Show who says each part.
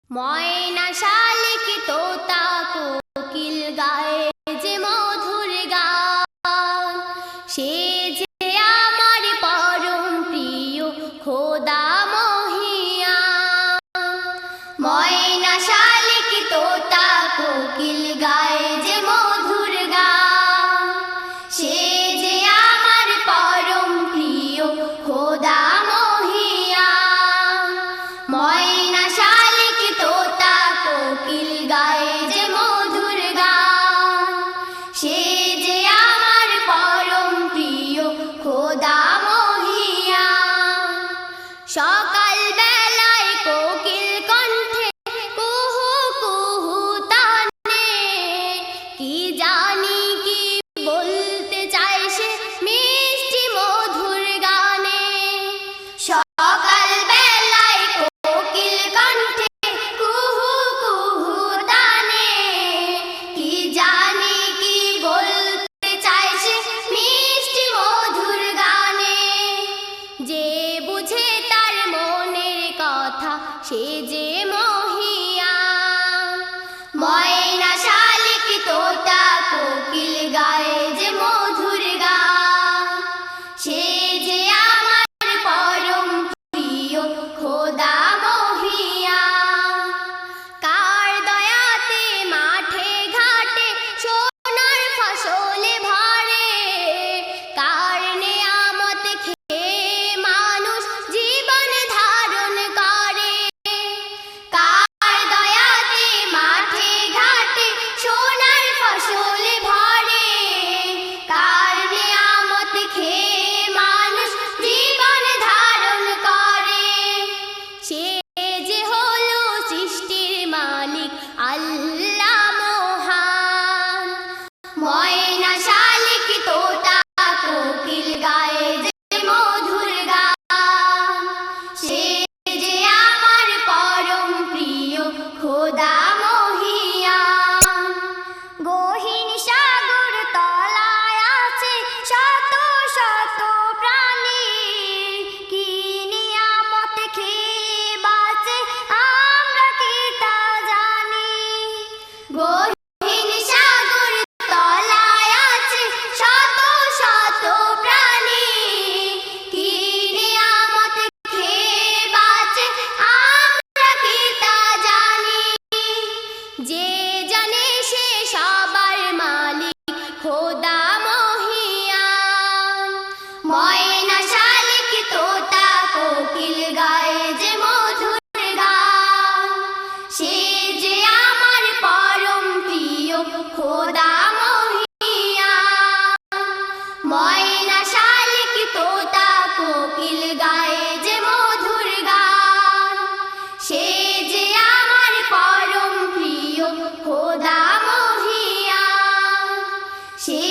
Speaker 1: ময়না শালিক তোতা কোকিল গায়ে যে মধুর গান, সে যে আমার পরম প্রিয় খোদা মহিয়ান। ময়না শালিক তোতা কোকিল গায়ে যে মধুর গান, সে যে আমার পরম প্রিয় খোদা মহিয়ান। ময়না শালিক তোতা কোকিল গায়ে যে মধুর গান, সে যে আমার পরম প্রিয় খোদা মহিয়ান। সকাল বেলায় কোকিল কণ্ঠে কুহু কুহু তানে, কি জানি কি বলতে চায় সে মিষ্টি মধুর গানে। সকাল বেলায় কোকিল কণ্ঠে কুহু কুহু তানে, কি জানি কি বলতে চায় সে মিষ্টি মধুর গানে। যে বুঝে তার মনের কথা সে যে মহিয়ান। ময়না শালিক তোতা কোকিল গায়ে যে মধুর গান, সে যে আমার পরম প্রিয় খোদা মহিয়ান। কার দয়াতে মাঠে ঘাটে সোনার ফসলে ভরে, কার নেয়ামত খেয়ে মানুষ জীবন ধারণ করে। কার দয়াতে মাঠে ঘাটে সোনার ফসলে ভরে, কার নেয়ামত খেয়ে মানুষ জীবন ধারণ করে। সে যে হলো সৃষ্টির মালিক আল্লাহ মহান। ময়না শালিক তোতা কোকিল গায়ে যে মধুর গান, সে যে আমার পরম প্রিয় খোদা মহিয়ান। গহীন সাগর তলায় আছে শত শত প্রাণী, কি নিয়ামত খেয়ে বাঁচে আমরা কি তা জানি। গহীন সাগর তলায় আছে শত শত প্রাণী, কি নিয়ামত খেয়ে বাঁচে আমরা কি তা জানি। যে জানে সে সবার মালিক খোদা মহিয়ান। ময়না শালিক তোতা কোকিল গায়ে যে মধুর গান, সে যে আমার পরম প্রিয় খোদা মহিয়ান। ময়না শালিক তোতা কোকিল গায়ে যে মধুর গান, সে যে আমার পরম প্রিয় খোদা মহিয়ান। সে